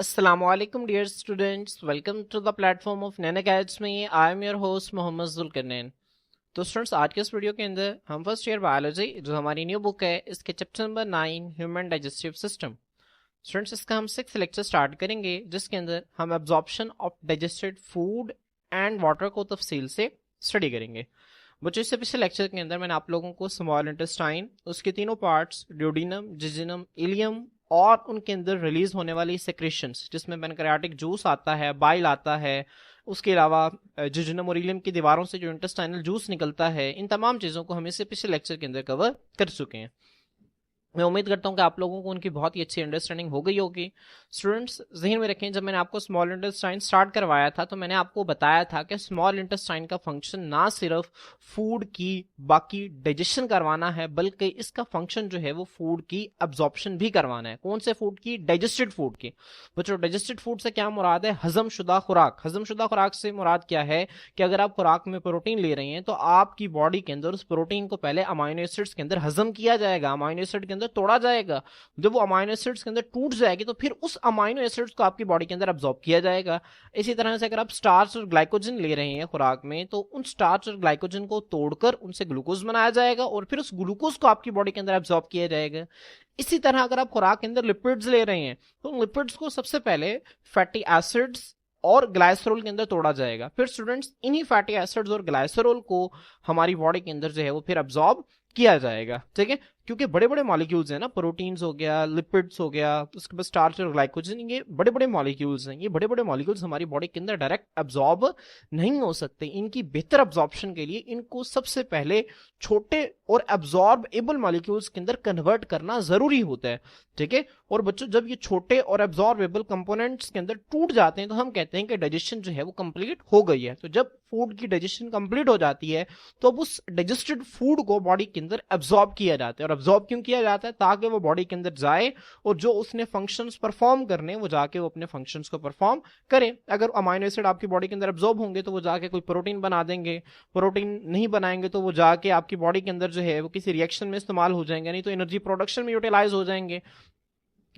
Assalamualaikum dear students, welcome to the platform of Nan Academy. I am your host Mohammad Zulqarnain. तो students आज के इस video के अंदर हम फर्स्ट ईयर बायोलॉजी जो हमारी न्यू बुक है इसके chapter number 9 human digestive system. Students इसका हम 6th लेक्चर स्टार्ट करेंगे जिसके अंदर हम absorption of digested food and water को तफसील से स्टडी करेंगे। बच्चों इससे पिछले लेक्चर के अंदर मैंने आप लोगों को स्मॉल इंटेस्टाइन, उसके तीनों पार्ट्स ड्यूडेनम, जिजिनम, इलियम और उनके अंदर रिलीज होने वाली सेक्रेशंस जिसमें पैनक्रियाटिक जूस आता है, बाइल आता है, उसके अलावा जिजिनम और इलियम की दीवारों से जो इंटेस्टाइनल जूस निकलता है, इन तमाम चीज़ों को हम इससे पिछले लेक्चर के अंदर कवर कर चुके हैं। मैं उम्मीद करता हूं कि आप लोगों को उनकी बहुत ही अच्छी अंडरस्टैंडिंग हो गई होगी। स्टूडेंट्स ज़हन में रखें, जब मैंने आपको स्मॉल इंटेस्टाइन स्टार्ट करवाया था तो मैंने आपको बताया था कि स्मॉल इंटेस्टाइन का फंक्शन ना सिर्फ फूड की बाकी डाइजेशन करवाना है बल्कि इसका फंक्शन जो है वो फूड की अब्जॉर्प्शन भी करवाना है। कौन से फूड की? डाइजेस्टेड फूड की। बच्चों डाइजेस्टेड फूड से क्या मुराद है? हजम शुदा खुराक। हजम शुदा खुराक से मुराद क्या है कि अगर आप खुराक में प्रोटीन ले रहे हैं तो आपकी बॉडी के अंदर उस प्रोटीन को पहले अमाइनो एसिड्स के अंदर हजम किया जाएगा, अमाइनो एसिड के अंदर तोड़ा जाएगा। जब वो अमाइनो एसिड्स के अंदर टूट जाएगी तो फिर उस अमाइनो एसिड्स को आपकी बॉडी के अंदर अब्सॉर्ब किया जाएगा। इसी तरह से अगर आप स्टार्च और ग्लाइकोजन ले रहे हैं खुराक में तो उन स्टार्च और ग्लाइकोजन को तोड़कर उनसे ग्लूकोज बनाया जाएगा और फिर उस ग्लूकोज को आपकी बॉडी के अंदर अब्सॉर्ब किया जाएगा। इसी तरह अगर आप खुराक के अंदर लिपिड्स ले रहे हैं तो लिपिड्स को सबसे पहले फैटी एसिड्स और ग्लाइसरोल के अंदर तोड़ा जाएगा। फिर स्टूडेंट्स इन्हीं फैटी एसिड्स और ग्लाइसरोल को हमारी बॉडी के अंदर जो है वो फिर अब्सॉर्ब किया जाएगा। ठीक है, क्योंकि बड़े बड़े मॉलिक्यूल्स हैं ना, प्रोटीन्स हो गया, लिपिड्स हो गया, उसके बाद स्टार्च और ग्लाइकोजन, ये बड़े बड़े मॉलिक्यूल्स हैं। ये बड़े बड़े मॉलिक्यूल्स हमारी बॉडी के अंदर डायरेक्ट अब्सॉर्ब नहीं हो सकते। इनकी बेहतर अब्सॉर्प्शन के लिए इनको सबसे पहले छोटे और अब्सॉर्बेबल मॉलिक्यूल्स के अंदर कन्वर्ट करना जरूरी होता है। ठीक है, और बच्चों जब ये छोटे और अब्सॉर्बेबल कंपोनेंट्स के अंदर टूट जाते हैं तो हम कहते हैं कि डाइजेशन जो है वो कंप्लीट हो गई है। तो जब फूड की डाइजेशन कंप्लीट हो जाती है तो अब उस डाइजेस्टेड फूड को बॉडी के अंदर अब्सॉर्ब किया जाता है। और अब्सॉर्ब क्यों किया जाता है? ताकि वो बॉडी के अंदर जाए और जो उसने फंक्शंस परफॉर्म करने वो जाके वो अपने फंक्शंस को परफॉर्म करे। अगर अमाइनो एसिड आपकी बॉडी के अंदर अब्सॉर्ब होंगे तो वो जाके कोई प्रोटीन बना देंगे, प्रोटीन नहीं बनाएंगे तो वो जाके आपकी बॉडी के अंदर जो है वो किसी रिएक्शन में इस्तेमाल हो जाएंगे, नहीं तो एनर्जी प्रोडक्शन में यूटिलाइज हो जाएंगे।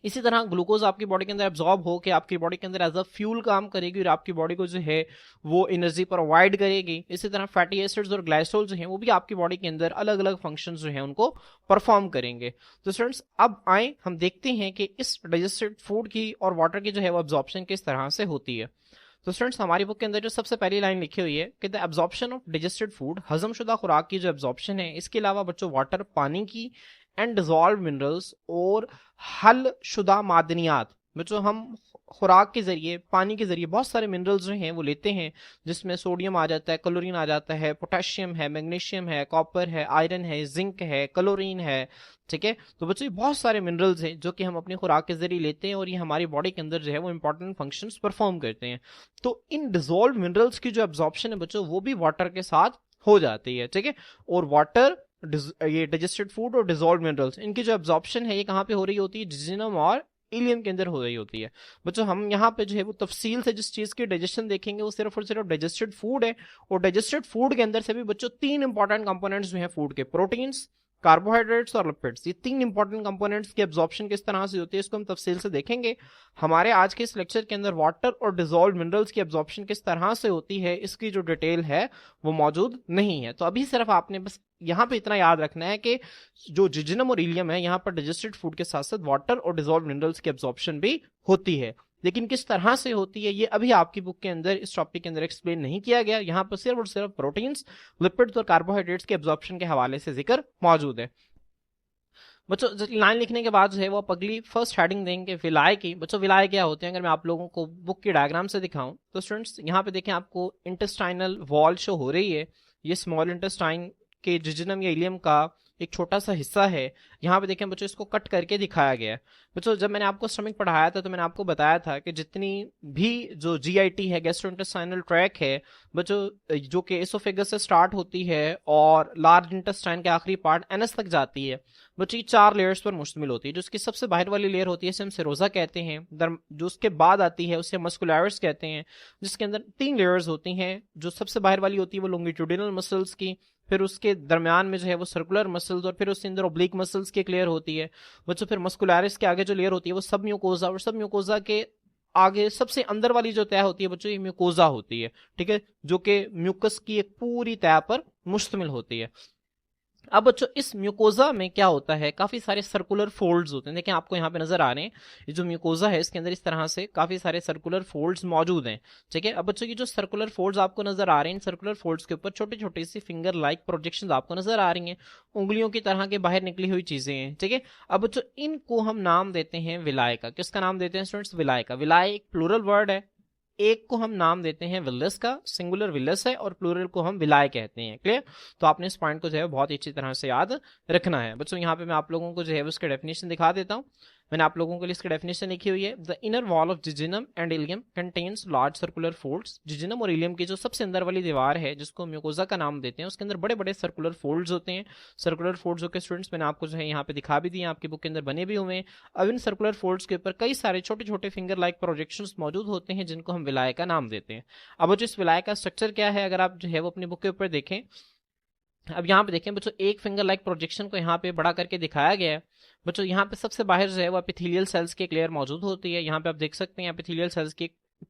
इसी तरह ग्लूकोज आपकी बॉडी के अंदर एब्जॉर्ब होकर आपकी बॉडी के अंदर एज अ फ्यूल काम करेगी और आपकी बॉडी को जो है वो एनर्जी प्रोवाइड करेगी। इसी तरह फैटी एसिड्स और ग्लाइसोल जो है वो भी आपकी बॉडी के अंदर अलग अलग फंक्शंस जो है उनको परफॉर्म करेंगे। तो स्टूडेंट्स अब आए हम देखते हैं कि इस डाइजेस्टेड फूड की और वाटर की जो है वो एब्जॉर्प्शन किस तरह से होती है। तो स्टूडेंट्स हमारी बुक के अंदर जो सबसे पहली लाइन लिखी हुई है कि the absorption of digested food, हजमशुदा खुराक की जो एब्जॉर्प्शन है, इसके अलावा बच्चों वाटर पानी की एंड डिजॉल्व मिनरल्स और हल शुदा मादनियात। बच्चों हम खुराक के जरिए, पानी के जरिए बहुत सारे मिनरल्स जो हैं वो लेते हैं जिसमें सोडियम आ जाता है, क्लोरीन आ जाता है, पोटेशियम है, मैग्नीशियम है, कॉपर है, आयरन है, जिंक है, क्लोरीन है। ठीक है, तो बच्चों ये बहुत सारे मिनरल्स हैं जो कि हम अपनी खुराक के जरिए लेते हैं और ये हमारी बॉडी के अंदर जो है वो इंपॉर्टेंट फंक्शंस परफॉर्म करते हैं। तो इन डिजॉल्व मिनरल्स की जो एब्जॉर्प्शन है बच्चों वो भी वाटर के साथ हो जाती है। ठीक है, और वाटर, ये डाइजेस्टेड फूड और डिजॉल्व मिनरल्स, इनकी जो एब्जॉर्प्शन है ये कहाँ पे हो रही होती है? जिजिनम और इलियम के अंदर हो रही होती है। बच्चों हम यहाँ पे जो है वो तफसील से जिस चीज की डाइजेशन देखेंगे वो सिर्फ और सिर्फ डाइजेस्टेड फूड है। और डाइजेस्टेड फूड के अंदर से भी बच्चों 3 इंपॉर्टेंट कंपोनेंट्स जो है फूड के, प्रोटीन्स, कार्बोहाइड्रेट्स और लिपिड्स, ये 3 इंपॉर्टेंट कंपोनेंट्स की एब्जॉर्प्शन किस तरह से होती है इसको हम तफसील से देखेंगे। हमारे आज के इस लेक्चर के अंदर वाटर और डिजॉल्व मिनरल्स की एब्जॉर्प्शन किस तरह से होती है इसकी जो डिटेल है वो मौजूद नहीं है। तो अभी सिर्फ आपने बस यहाँ पे इतना याद रखना है कि जो जिजिनम और इलियम है यहाँ पर डाइजेस्टेड फूड के साथ साथ वाटर और डिजॉल्व मिनरल्स की एब्जॉर्प्शन भी होती है, लेकिन किस तरह से होती है ये अभी आपकी बुक के अंदर इस टॉपिक के अंदर एक्सप्लेन नहीं किया गया। यहाँ पर सिर्फ और सिर्फ प्रोटीन्स, लिपिड्स और कार्बोहाइड्रेट्स के एब्जॉर्प्शन के हवाले से जिक्र मौजूद है। बच्चों लाइन लिखने के बाद जो है वो आप अगली फर्स्ट हेडिंग देंगे विलाय की। बच्चों विलाय क्या होते हैं अगर मैं आप लोगों को बुक की डायग्राम से दिखाऊं तो स्टूडेंट्स यहाँ पे देखें आपको इंटेस्टाइनल वॉल शो हो रही है। ये स्मॉल इंटेस्टाइन के जिजिनम या इलियम का एक छोटा सा हिस्सा है। यहाँ पे देखें बच्चों इसको कट करके दिखाया गया है। बच्चों जब मैंने आपको स्टमक पढ़ाया था तो मैंने आपको बताया था कि जितनी भी जो जीआईटी है, गैस्ट्रोइंटेस्टाइनल ट्रैक है बच्चों, जो कि एसोफेगस से स्टार्ट होती है और लार्ज इंटेस्टाइन के आखिरी पार्ट एनस तक जाती है। बच्चों ये 4 लेयर्स पर मुश्तमिल होती है। जो उसकी सबसे बाहर वाली लेयर होती है इसे हम सेरोजा कहते हैं। जो उसके बाद आती है उसे मस्कुलरिस कहते हैं, जिसके अंदर 3 लेयर्स होती हैं। जो सबसे बाहर वाली होती है वो लॉन्गिट्यूडिनल मसल्स की, फिर उसके दरमियान में जो है वो सर्कुलर मसल्स और फिर उसके अंदर ओब्लिक मसल्स की एक लेयर होती है। बच्चों फिर मस्कुलरिस के आगे जो लेयर होती है वो सब म्यूकोजा, और सब म्यूकोजा के आगे सबसे अंदर वाली जो तह होती है बच्चों ये म्यूकोजा होती है, ठीक है, जो कि म्यूकस की एक पूरी तह पर मुश्तमिल होती है। अब बच्चों इस म्यूकोजा में क्या होता है, काफी सारे सर्कुलर फोल्ड्स होते हैं। देखिए आपको यहाँ पे नजर आ रहे हैं, ये जो म्यूकोजा है इसके अंदर इस तरह से काफी सारे सर्कुलर फोल्ड्स मौजूद हैं, ठीक है। अब बच्चों ये जो सर्कुलर फोल्ड्स आपको नजर आ रहे हैं, इन सर्कुलर फोल्ड्स के ऊपर छोटी छोटी सी फिंगर लाइक प्रोजेक्शंस आपको नजर आ रही हैं, उंगलियों की तरह के बाहर निकली हुई चीजें हैं, ठीक है। अब बच्चों इनको हम नाम देते हैं विलाय का। किसका नाम देते हैं स्टूडेंट्स? विलाय का। विलाय एक प्लूरल वर्ड है, एक को हम नाम देते हैं विलस का, सिंगुलर विलस है, और प्लूरल को हम विलाय कहते हैं। क्लियर? तो आपने इस पॉइंट को जो है बहुत ही अच्छी तरह से याद रखना है। बच्चों यहाँ पे मैं आप लोगों को जो है उसके डेफिनेशन दिखा देता हूँ। मैंने आप लोगों के लिए इसकी डेफिनेशन लिखी हुई है। The inner wall of jejunum and ileum contains large circular folds. Jejunum और इलियम की जो सबसे अंदर वाली दीवार है जिसको म्यूकोजा का नाम देते हैं, उसके अंदर बड़े बड़े सर्कुलर फोल्ड्स होते हैं। सर्कुलर फोल्ड्स के स्टूडेंट्स मैंने आपको जो है यहाँ पे दिखा भी दिए, आपकी बुक के अंदर बने भी हुए हैं। अब इन सर्कुलर फोल्ड्स के ऊपर कई सारे छोटे छोटे फिंगर लाइक प्रोजेक्शंस मौजूद होते हैं जिनको हम विलाय का नाम देते हैं। अब जो इस विलाय का स्ट्रक्चर क्या है, अगर आप जो है वो अपनी बुक के ऊपर देखें, अब यहाँ पे देखें बच्चों, एक फिंगर लाइक प्रोजेक्शन को यहाँ पे बड़ा करके दिखाया गया है। बच्चों यहाँ पे सबसे बाहर जो है वो एपिथेलियल सेल्स की एक लेयर मौजूद होती है। यहाँ पे आप देख सकते हैं एपिथेलियल सेल्स की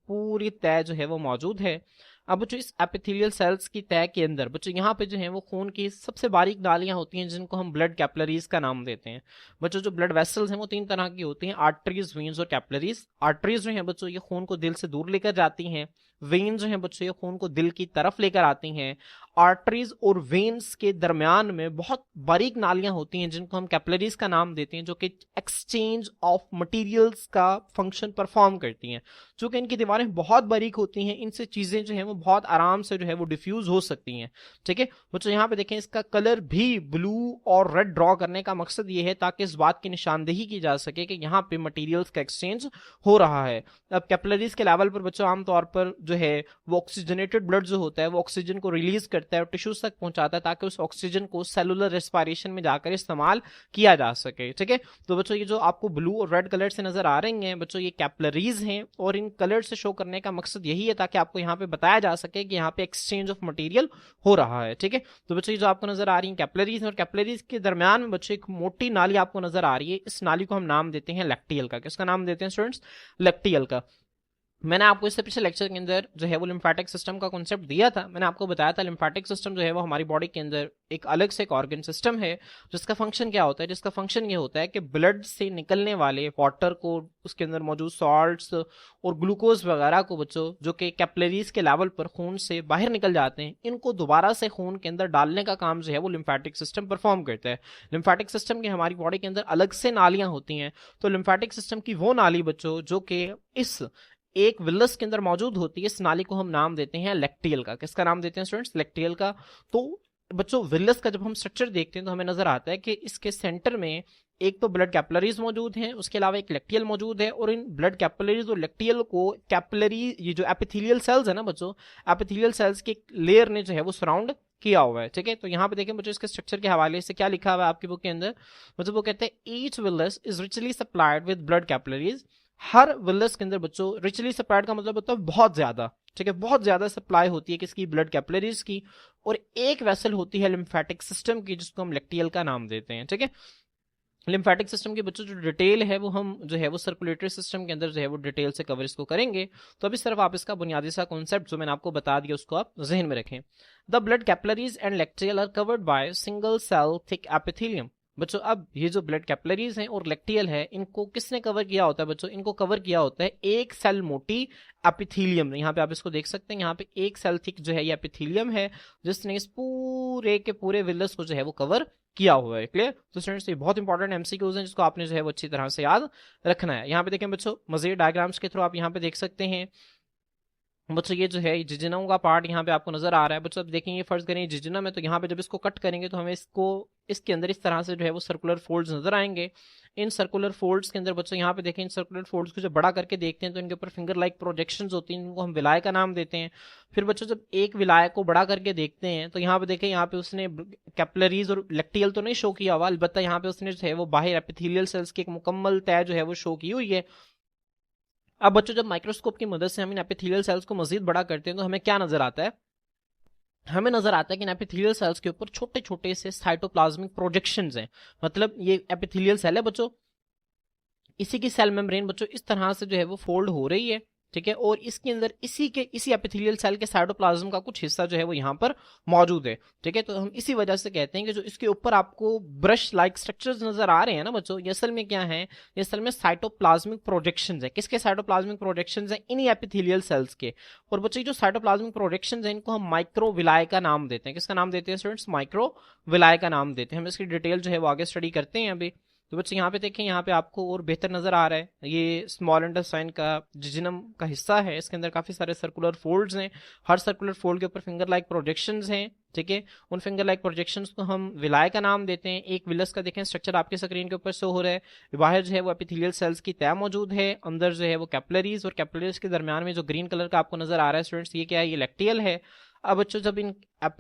पूरी तह जो है वो मौजूद है। अब बच्चों इस एपिथेलियल सेल्स की तह के अंदर बच्चों यहाँ पे जो है वो खून की सबसे बारीक नालियां होती हैं जिनको हम ब्लड कैपिलरीज का नाम देते हैं। बच्चों जो ब्लड वेसल्स हैं वो तीन तरह की होती हैं, आर्टरीज, वेन्स और कैपिलरीज। आर्टरीज जो है बच्चों ये खून को दिल से दूर लेकर जाती हैं। वेन्स जो है बच्चों ये खून को दिल की तरफ लेकर आती हैं। आर्टरीज और वेन्स के दरमियान में बहुत बारीक नालियां होती हैं जिनको हम कैपिलरीज का नाम देते हैं, जो कि एक्सचेंज ऑफ मटेरियल्स का फंक्शन परफॉर्म करती हैं। चूंकि इनकी दीवारें बहुत बारीक होती हैं, इनसे चीजें जो है वो बहुत आराम से जो है वो डिफ्यूज हो सकती हैं, ठीक है। बच्चों यहाँ पे देखें इसका कलर भी ब्लू और रेड ड्रॉ करने का मकसद ये है ताकि इस बात की निशानदेही की जा सके कि यहाँ पे मटेरियल्स का एक्सचेंज हो रहा है। अब कैपिलरीज के लेवल पर बच्चों आमतौर पर जो है वो ऑक्सीजनेटेड ब्लड जो होता है वो ऑक्सीजन को रिलीज करता है और टिश्यूज तक पहुंचाता है ताकि उस ऑक्सीजन को सेलुलर रेस्पिरेशन में जाकर इस्तेमाल किया जा सके, ठीक है। तो बच्चों ये जो आपको ब्लू और रेड कलर से नजर आ रही हैं बच्चों, ये कैपिलरीज हैं और इन कलर से शो करने का मकसद यही है ताकि आपको यहाँ पे बताया जा सके कि यहाँ पे एक्सचेंज ऑफ मटेरियल हो रहा है, ठीक है। तो बच्चों ये जो आपको नजर आ रही है कैपिलरीज, और कैपिलरीज के दरमियान में बच्चों एक मोटी नाली आपको नजर आ रही है। इस नाली को हम नाम देते हैं लैक्टियल का। किसका नाम देते हैं स्टूडेंट्स? लैक्टियल का। मैंने आपको इससे पिछले लेक्चर के अंदर जो है वो लिम्फेटिक सिस्टम का कॉन्सेप्ट दिया था। मैंने आपको बताया था लिम्फेटिक सिस्टम जो है वो हमारी बॉडी के अंदर एक अलग से एक ऑर्गन सिस्टम है जिसका फंक्शन क्या होता है, जिसका फंक्शन ये होता है कि ब्लड से निकलने वाले वाटर को, उसके अंदर मौजूद सॉल्ट्स और ग्लूकोज वगैरह को बच्चों जो कि कैपिलरीज के लेवल पर खून से बाहर निकल जाते हैं, इनको दोबारा से खून के अंदर डालने का काम जो है वो लिम्फेटिक सिस्टम परफॉर्म करता है। लिम्फेटिक सिस्टम की हमारी बॉडी के अंदर अलग से नालियां होती हैं। तो लिम्फेटिक सिस्टम की वो नाली बच्चों जो कि इस एक विलस के अंदर मौजूद होती है, इस नाली को हम नाम देते हैं लैक्टियल का। किसका नाम देते हैं स्टूडेंट्स? लैक्टियल का। तो बच्चों विलस का जब हम स्ट्रक्चर देखते हैं तो हमें नजर आता है कि इसके सेंटर में एक तो ब्लड कैपिलरीज मौजूद हैं, उसके अलावा एक लैक्टियल मौजूद है, और इन ब्लड कैपिलरीज और लैक्टियल को कैपिलरी, ये जो एपिथेलियल सेल्स है ना बच्चों, एपिथेलियल सेल्स की लेयर ने जो है वो सराउंड किया हुआ है, ठीक है। तो यहाँ पे देखें बच्चों इसके स्ट्रक्चर के हवाले से क्या लिखा हुआ है आपकी बुक के अंदर, मतलब वो कहते हैं each villous is richly supplied with blood capillaries. Her villous के अंदर बच्चों रिचली सप्लाइड का मतलब होता है बहुत ज्यादा, ठीक है, बहुत ज्यादा सप्लाई होती है किसकी? ब्लड कैपिलरीज की। और एक वेसल होती है लिम्फेटिक सिस्टम की जिसको हम लैक्टियल का नाम देते हैं, ठीक है। लिम्फेटिक सिस्टम के बच्चों जो डिटेल है वो हम जो है वो सर्कुलेटरी सिस्टम के अंदर जो है वो डिटेल से कवर इसको करेंगे। तो अभी सिर्फ आप इसका बुनियादी सा कॉन्सेप्ट जो मैंने आपको बता दिया उसको आप जहन में रखें। The blood capillaries and lacteal are covered by single cell thick epithelium. बच्चों अब ये जो ब्लड कैपिलरीज हैं और लैक्टियल है, इनको किसने कवर किया होता है बच्चों? इनको कवर किया होता है एक सेल मोटी एपिथेलियम ने। यहाँ पे आप इसको देख सकते हैं, यहाँ पे एक सेल थिक जो है ये एपिथेलियम है जिसने इस पूरे के पूरे विलस को जो है वो कवर किया हुआ है। क्लियर? तो स्टूडेंट्स ये बहुत इंपॉर्टेंट एमसीक्यूज हैं जिसको आपने जो है वो अच्छी तरह से याद रखना है। यहाँ पे देखें बच्चों, मजीद डायग्राम्स के थ्रू आप यहाँ पे देख सकते हैं बच्चों, ये जो है जिजिनम का पार्ट यहाँ पे आपको नजर आ रहा है। बच्चों अब देखेंगे फर्ज करें जिजिनम है, तो यहाँ पे जब इसको कट करेंगे तो हमें इसको इसके अंदर इस तरह से जो है वो सर्कुलर फोल्ड्स नजर आएंगे। इन सर्कुलर फोल्ड्स के अंदर बच्चों यहाँ पे देखें, इन सर्कुलर फोल्ड्स को जब बड़ा करके देखते हैं तो इनके ऊपर फिंगर लाइक प्रोजेक्शंस होती हैं, इनको हम विलाय का नाम देते हैं। फिर बच्चों जब एक विलाय को बड़ा करके देखते हैं तो यहाँ पे देखें, यहाँ पे उसने कैपिलरीज और लैक्टियल तो नहीं शो किया हुआ, अलबत्ता यहाँ पे उसने जो है वो बाहर एपिथेलियल सेल्स की एक मुकम्मल तय जो है वो शो की हुई है। अब बच्चों जब माइक्रोस्कोप की मदद से हम इन एपिथेलियल सेल्स को मजीद बड़ा करते हैं तो हमें क्या नजर आता है? हमें नजर आता है कि इन एपिथेलियल सेल्स के ऊपर छोटे छोटे से साइटोप्लाज्मिक प्रोजेक्शंस हैं। मतलब ये एपिथेलियल सेल है बच्चों, इसी की सेल मेम्ब्रेन बच्चों इस तरह से जो है वो फोल्ड हो रही है, ठीक है, और इसके अंदर इसी एपिथेलियल सेल के साइटोप्लाज्म का कुछ हिस्सा जो है वो यहाँ पर मौजूद है, ठीक है। तो हम इसी वजह से कहते हैं कि जो इसके ऊपर आपको ब्रश लाइक स्ट्रक्चर्स नजर आ रहे हैं ना बच्चों, ये असल में क्या है, ये असल में साइटोप्लाज्मिक प्रोजेक्शंस है। किसके साइटोप्लाज्मिक प्रोजेक्शंस है? इन्हीं एपिथेलियल सेल्स के। और बच्चों जो साइटोप्लाज्मिक प्रोजेक्शंस है इनको हम माइक्रोविलाय का नाम देते हैं। किसका नाम देते हैं स्टूडेंट्स? माइक्रोविलाय का नाम देते हैं। हम इसकी डिटेल जो है वो आगे स्टडी करते हैं अभी। तो बच्चे यहाँ पे देखें, यहाँ पे आपको और बेहतर नजर आ रहा है, ये स्मॉल इंटेस्टाइन का जिजिनम का हिस्सा है। इसके अंदर काफी सारे सर्कुलर फोल्ड्स हैं, हर सर्कुलर फोल्ड के ऊपर फिंगर लाइक प्रोजेक्शंस हैं, ठीक है। उन फिंगर लाइक प्रोजेक्शंस को हम विलाय का नाम देते हैं। एक विलस का देखें स्ट्रक्चर आपके स्क्रीन के ऊपर शो हो रहा है। बाहर जो है वो एपिथेलियल सेल्स की तह मौजूद है, अंदर जो है वो कैपिलरीज, और कैपिलरीज के दरमियान में जो ग्रीन कलर का आपको नजर आ रहा है स्टूडेंट्स, ये क्या है? ये लैक्टियल है। अब बच्चों जब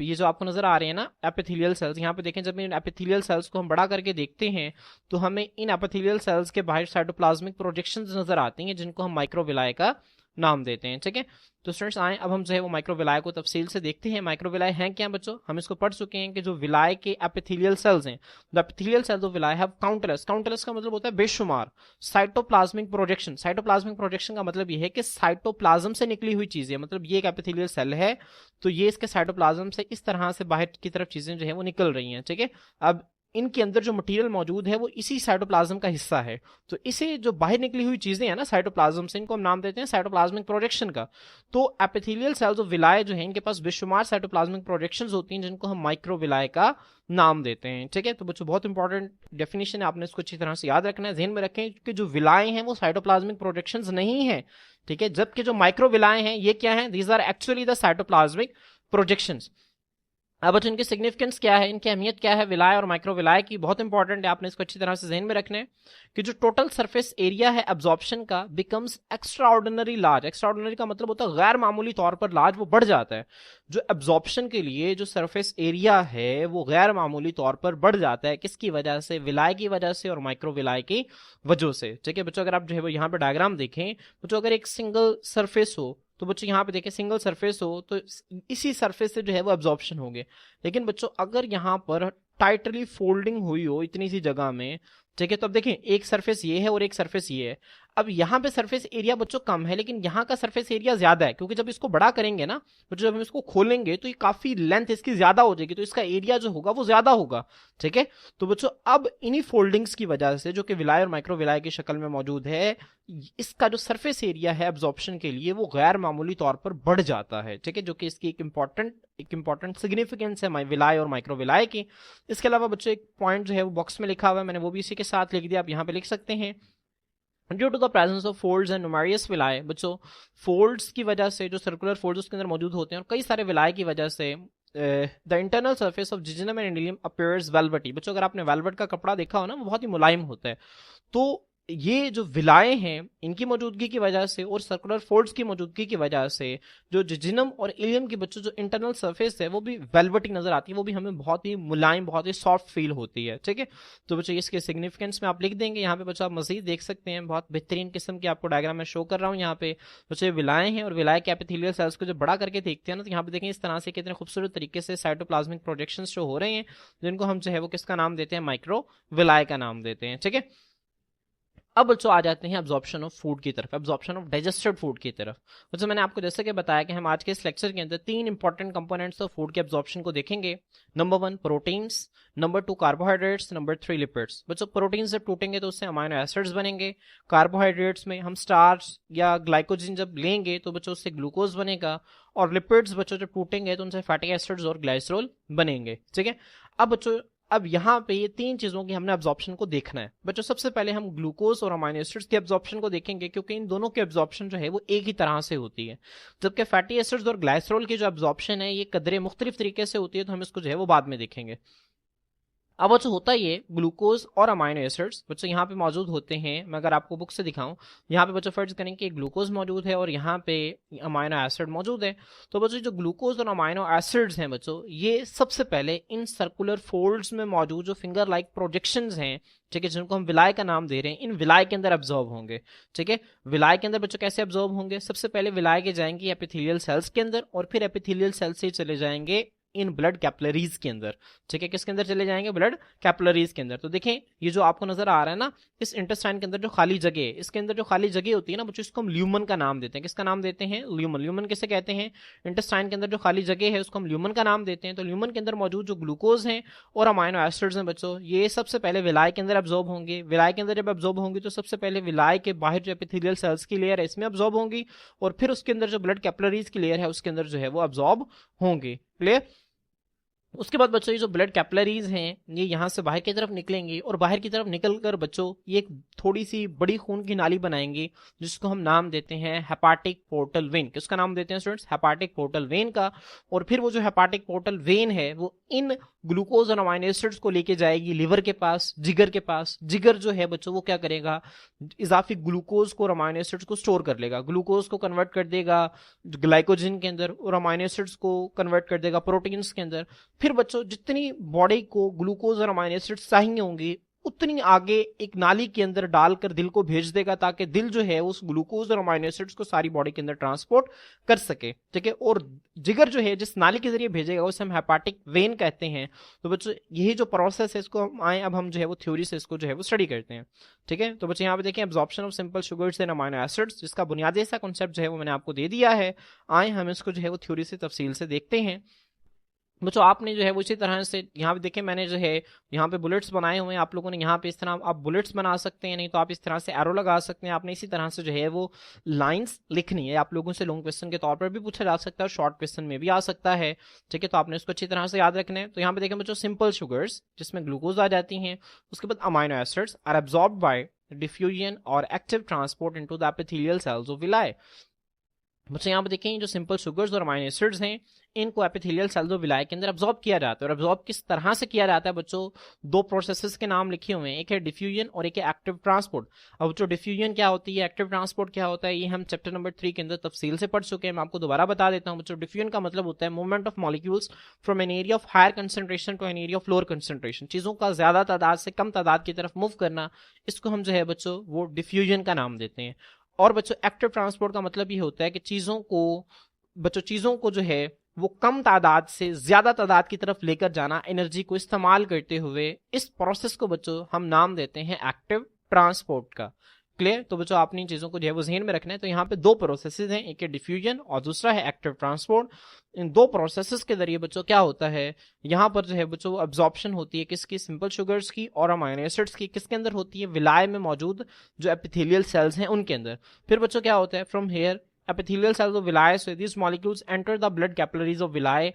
ये जो आपको नजर आ रहे हैं ना एपिथेलियल सेल्स, यहाँ पे देखें, जब इन एपिथेलियल सेल्स को हम बड़ा करके देखते हैं तो हमें इन एपिथेलियल सेल्स के बाहर साइटोप्लाज्मिक प्रोजेक्शंस नजर आती हैं, जिनको हम माइक्रोविलाय का नाम देते हैं, ठीक है। तो स्टूडेंट्स आए अब हम जो है वो माइक्रोविलाय को तफसील से देखते हैं। माइक्रोविलाय हैं क्या बच्चों? हम इसको पढ़ चुके हैं कि जो विलाय के एपिथेलियल सेल्स हैं, the epithelial cells of विलाय have countless, countless का मतलब होता है बेशुमार, साइटोप्लाज्मिक प्रोजेक्शन। साइटोप्लाज्मिक प्रोजेक्शन का मतलब ये है कि साइटोप्लाज्म से निकली हुई चीजें, मतलब ये एक एपिथेलियल सेल है तो ये इसके साइटोप्लाज्म से इस तरह से बाहर की तरफ चीजें जो है वो निकल रही हैं, ठीक है। अब इनके अंदर जो मटेरियल मौजूद है वो इसी साइटोप्लाज्म का हिस्सा है। तो इसे जो बाहर निकली हुई चीजें हैं ना साइटोप्लाज्म से, इनको हम नाम देते हैं साइटोप्लाज्मिक प्रोजेक्शन का। तो एपिथेलियल सेल्स ऑफ विलाय जो है इनके पास बेशुमार साइटोप्लाज्मिक प्रोजेक्शंस होती हैं, जिनको हम माइक्रोविलाय का नाम देते हैं, ठीक है। तो बच्चों बहुत इंपॉर्टेंट डेफिनेशन है, आपने इसको अच्छी तरह से याद रखना है, ध्यान में रखें कि जो विलाय हैं वो साइटोप्लाज्मिक प्रोजेक्शंस नहीं है, ठीक है। जबकि जो माइक्रोविलाय हैं ये क्या है? These are actually the cytoplasmic projections. अब बच्चों इनकी सिग्निफिकेंस क्या है, इनकी अहमियत क्या है विलाय और माइक्रोविलाय की? बहुत इंपॉर्टेंट है, आपने इसको अच्छी तरह से ध्यान में रखना है कि जो टोटल सरफेस एरिया है एब्जॉर्प्शन का becomes extra ordinary large. Extra ordinary का मतलब होता है गैर मामूली तौर पर लार्ज, वो बढ़ जाता है। जो एब्जॉर्प्शन के लिए जो सरफेस एरिया है वो गैर मामूली तौर पर बढ़ जाता है। किसकी वजह से? विलाय की वजह से और माइक्रोविलाय की वजह से, ठीक है बच्चों। अगर आप जो है वो यहाँ पे डायग्राम देखें बच्चों, अगर एक सिंगल सरफेस हो तो बच्चों यहाँ पे देखें सिंगल सरफेस हो तो इसी सरफेस से जो है वो एब्जॉर्प्शन होंगे। लेकिन बच्चों अगर यहाँ पर टाइटली फोल्डिंग हुई हो इतनी सी जगह में, ठीक है, तो अब देखें एक सरफेस ये है और एक सरफेस ये है। अब यहाँ पे सरफेस एरिया बच्चों कम है लेकिन यहाँ का सरफेस एरिया ज्यादा है, क्योंकि जब इसको बड़ा करेंगे ना बच्चों, जब हम इसको खोलेंगे तो ये काफी लेंथ इसकी ज्यादा हो जाएगी, तो इसका एरिया जो होगा वो ज्यादा होगा, ठीक है। तो बच्चों अब इन्हीं फोल्डिंग्स की वजह से जो कि विलाय और माइक्रोविलाय की शक्ल में मौजूद है, इसका जो सरफेस एरिया है एब्जॉर्प्शन के लिए वो गैर मामूली तौर पर बढ़ जाता है, ठीक है, जो कि इसकी एक इंपॉर्टेंट सिग्निफिकेंस है विलाय और माइक्रोविलाय की। इसके अलावा बच्चों एक पॉइंट जो है वो बॉक्स में लिखा हुआ है, मैंने वो भी इसी के साथ लिख दिया, आप यहाँ पे लिख सकते हैं। Due to the presence of folds and numerous villi, बच्चों फोल्ड्स की वजह से जो सर्कुलर फोल्ड्स उसके अंदर मौजूद होते हैं और कई सारे विलाय की वजह से the internal surface of jejunum and ileum appears velvety. बच्चों अगर आपने वेलवेट का कपड़ा देखा हो ना वो बहुत ही मुलायम होता है। तो ये जो विलायें हैं इनकी मौजूदगी की वजह से और सर्कुलर फोल्ड्स की मौजूदगी की वजह से जो जिजिनम और इलियम की बच्चों जो इंटरनल सरफेस है वो भी वेलवेटी नजर आती है, वो भी हमें बहुत ही मुलायम बहुत ही सॉफ्ट फील होती है, ठीक है। तो बच्चों इसके सिग्निफिकेंस में आप लिख देंगे यहाँ पे बच्चों, आप मजीद देख सकते हैं बहुत बेहतरीन किस्म की आपको डायग्राम में शो कर रहा हूँ यहाँ पे। बच्चों विलायें हैं और विलाय के एपिथेलियल सेल्स को जब बड़ा करके देखते हैं ना तो यहाँ पे देखें इस तरह से कितने खूबसूरत तरीके से साइटोप्लाज्मिक प्रोजेक्शन शो हो रहे हैं, जिनको हम जो है वो किसका नाम देते हैं? माइक्रोविलाय का नाम देते हैं, ठीक है। अब बच्चों आ जाते हैं एब्जॉर्प्शन ऑफ फूड की तरफ, एब्जॉर्प्शन ऑफ डाइजेस्टेड फूड की तरफ। बच्चों मैंने आपको जैसे कि बताया कि हम आज के इस लेक्चर के अंदर तीन इंपॉर्टेंट कंपोनेंट्स ऑफ फूड के एब्जॉर्प्शन को देखेंगे। Number 1 proteins, number 2 carbohydrates, number 3 lipids. बच्चों प्रोटीन जब टूटेंगे तो उससे अमाइनो एसिड्स बनेंगे, कार्बोहाइड्रेट्स में हम स्टार्च या ग्लाइकोजन जब लेंगे तो बच्चों उससे ग्लूकोज बनेगा, और लिपिड्स बच्चों जब टूटेंगे तो उनसे फैटी एसिड्स और ग्लाइसरोल बनेंगे, ठीक है। अब बच्चों अब यहाँ पे ये तीन चीजों की हमने एब्जॉर्प्शन को देखना है बच्चों। सबसे पहले हम ग्लूकोज और अमाइनो एसिड्स के एब्जॉर्प्शन को देखेंगे, क्योंकि इन दोनों के एब्जॉर्प्शन जो है वो एक ही तरह से होती है, जबकि फैटी एसिड्स और ग्लाइसरोल की जो एब्जॉर्प्शन है ये कदरे मुख्तलिफ तरीके से होती है, तो हम इसको जो है वो बाद में देखेंगे। अब बच्चों होता ये ग्लूकोज और अमाइनो एसिड्स बच्चों यहाँ पे मौजूद होते हैं। मैं अगर आपको बुक से दिखाऊं, यहाँ पे बच्चों फर्ज करें कि ग्लूकोज मौजूद है और यहाँ पे अमाइनो एसिड मौजूद है। तो बच्चों जो ग्लूकोज और अमाइनो एसिड्स हैं बच्चों, ये सबसे पहले इन सर्कुलर फोल्ड्स में मौजूद जो फिंगर लाइक प्रोजेक्शंस हैं, ठीक है, जिनको हम विलाय का नाम दे रहे हैं, इन विलाय के अंदर एब्जॉर्ब होंगे, ठीक है। विलाय के अंदर बच्चों कैसे एब्जॉर्ब होंगे? सबसे पहले विलाय के जाएंगे एपिथेलियल सेल्स के अंदर और फिर एपिथेलियल सेल्स से चले जाएंगे इन ब्लड कैपिलरीज के अंदर, ठीक है, किसके अंदर चले जाएंगे, ब्लड कैपिलरीज के अंदर। तो देखें ये जो आपको नजर आ रहा है ना, इस इंटेस्टाइन के अंदर जो खाली जगह है, इसके अंदर जो खाली जगह होती है ना बच्चों, इसको हम ल्यूमन का नाम देते हैं। किसका नाम देते हैं, ल्यूमन। ल्यूमन किसे कहते हैं, इंटेस्टाइन के अंदर जो खाली जगह है उसको हम ल्यूमन का नाम देते हैं। तो ल्यूमन के अंदर मौजूद जो ग्लूकोज हैं और अमाइनो एसिड्स हैं बच्चों, ये सबसे पहले विलाय के अंदर एब्जॉर्ब होंगे। विलाय के अंदर जब एब्जॉर्ब होंगे तो सबसे पहले विलाय के बाहर जो एपिथेलियल सेल्स की लेयर है इसमें एब्जॉर्ब होंगी, और फिर उसके अंदर जो ब्लड कैपिलरीज की लेयर है उसके अंदर जो है वो एब्जॉर्ब होंगे। क्लियर। उसके बाद बच्चों ये जो ब्लड कैपिलरीज हैं ये यहाँ से बाहर की तरफ निकलेंगी, और बाहर की तरफ निकलकर बच्चों ये एक थोड़ी सी बड़ी खून की नाली बनाएंगी जिसको हम नाम देते हैं हेपाटिक पोर्टल वेन। किसका नाम देते हैं स्टूडेंट्स, हेपाटिक पोर्टल वेन का। और फिर वो जो हेपाटिक पोर्टल वेन है वो इन ग्लूकोज और अमाइनो एसिड्स को लेके जाएगी लिवर के पास, जिगर के पास। जिगर जो है बच्चों वो क्या करेगा, इजाफी ग्लूकोज को और अमाइनो एसिड्स को स्टोर कर लेगा। ग्लूकोज को कन्वर्ट कर देगा ग्लाइकोजन के अंदर, और अमाइनो एसिड्स को कन्वर्ट कर देगा प्रोटीन्स के अंदर। फिर बच्चों जितनी बॉडी को ग्लूकोज और अमाइनो एसिड्स चाहिए होंगी उतनी आगे एक नाली के अंदर डालकर दिल को भेज देगा, ताकि दिल जो है उस ग्लूकोज और अमाइनो एसिड्स को सारी बॉडी के अंदर ट्रांसपोर्ट कर सके, ठीक है। और जिगर जो है जिस नाली के जरिए भेजेगा उसे हम हेपाटिक वेन कहते हैं। तो बच्चों यही जो प्रोसेस है इसको हम अब हम जो है वो थ्योरी से इसको जो है वो स्टडी करते हैं, ठीक है। तो बच्चों यहाँ पे देखें absorption of simple sugars and amino acids, जिसका बुनियादी सा कॉन्सेप्ट जो है वो मैंने आपको दे दिया है। आए हम इसको जो है वो थ्योरी से तफसील से देखते हैं। बच्चों आपने जो है वो इसी तरह से यहाँ पे देखें मैंने जो है यहाँ पे बुलेट्स बनाए हुए हैं। आप लोगों ने यहाँ पे इस तरह आप बुलेट्स बना सकते हैं, नहीं तो आप इस तरह से एरो लगा सकते हैं। आपने इसी तरह से जो है वो लाइंस लिखनी है। आप लोगों से लॉन्ग क्वेश्चन के तौर पर भी पूछा जा सकता है और शॉर्ट क्वेश्चन में भी आ सकता है, ठीक है। तो आपने इसको अच्छी तरह से याद रखना है। तो यहाँ पे देखें बच्चों सिंपल शुगर्स जिसमें ग्लूकोज आ जाती हैं, उसके बाद amino acids are absorbed by diffusion और active transport into the epithelial cells of villi. बच्चों यहाँ पे देखें जो सिंपल शुगर्स और अमाइनो एसिड्स हैं इनको एपिथेलियल सेल्स ऑफ विलाय के अंदर एब्जॉर्ब किया जाता है। और एब्जॉर्ब किस तरह से किया जाता है बच्चों, दो प्रोसेसेस के नाम लिखे हुए हैं, एक है डिफ्यूजन और एक है एक्टिव ट्रांसपोर्ट। अब जो डिफ्यूजन क्या होती है, एक्टिव ट्रांसपोर्ट क्या होता है, ये हम चैप्टर नंबर 3 के अंदर तफसील से पढ़ चुके हैं। मैं आपको दोबारा बता देता हूँ बच्चों। डिफ्यूजन का मतलब होता है movement of molecules from an area of higher concentration to an area of lower concentration. चीजों का ज्यादा तादाद से कम तादाद की तरफ मूव करना, इसको हम जो है बच्चों वो डिफ्यूजन का नाम देते हैं। और बच्चों एक्टिव ट्रांसपोर्ट का मतलब ये होता है कि चीजों को जो है वो कम तादाद से ज्यादा तादाद की तरफ लेकर जाना, एनर्जी को इस्तेमाल करते हुए। इस प्रोसेस को बच्चों हम नाम देते हैं एक्टिव ट्रांसपोर्ट का। क्लियर। तो बच्चों आपने इन चीजों को जो है वो ज़हन में रखना है। तो यहाँ पे दो प्रोसेसेस हैं, एक है डिफ्यूजन और दूसरा है एक्टिव ट्रांसपोर्ट। इन दो प्रोसेसेस के जरिए बच्चों क्या होता है, यहाँ पर जो है बच्चों अब्जॉर्प्शन होती है किसकी, सिंपल शुगर्स की और अमाइनो एसिड्स की। किसके अंदर होती है, विलाय में मौजूद जो एपिथेलियल सेल्स हैं उनके अंदर। फिर बच्चों क्या होता है, from here epithelial cells of villi, so these molecules enter the blood capillaries of villi।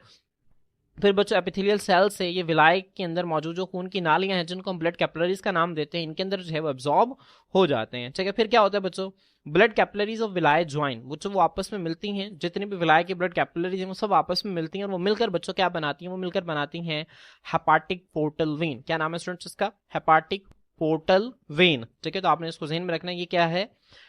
फिर बच्चों एपिथेलियल सेल से ये विलाय के अंदर मौजूद जो खून की नालियां हैं जिनको हम ब्लड कैपिलरीज का नाम देते हैं, इनके अंदर जो है वो एब्जॉर्ब हो जाते हैं, ठीक है। फिर क्या होता है बच्चों, ब्लड कैपिलरीज ऑफ विलाय ज्वाइन, बच्चों वो आपस में मिलती हैं। जितनी भी विलाय की ब्लड कैपिलरीज हैं वो सब आपस में मिलती हैं, और वो मिलकर बच्चों क्या बनाती हैं, वो मिलकर बनाती हैं हेपाटिक पोर्टल वेन। क्या नाम है स्टूडेंट्स इसका, हेपाटिक पोर्टल वेन, ठीक है। तो आपने इसको ज़हन में रखना है, ये क्या है,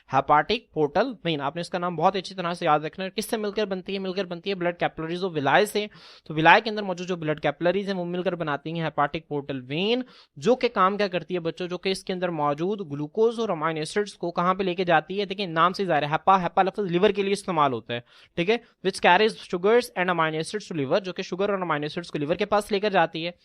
हेपाटिक पोर्टल वेन। आपने इसका नाम बहुत अच्छी तरह से याद रखना है। किससे मिलकर बनती है, मिलकर बनती है ब्लड कैपिलरीज ऑफ विलाय से। तो विलाय के अंदर मौजूद जो ब्लड कैपिलरीज हैं वो मिलकर बनाती हैं हेपाटिक पोर्टल वेन, जो कि काम क्या करती है बच्चों, जो कि इसके अंदर मौजूद ग्लूकोज और अमाइनो एसिड्स को कहां पे लेके जाती है, देखिए नाम से जाहिर है, हेपा लफ्ज लिवर के लिए इस्तेमाल होता है, ठीक है। Which carries sugars and amino acids to liver, जो कि शुगर और अमाइनो एसिड्स को लिवर के पास लेकर जाती है।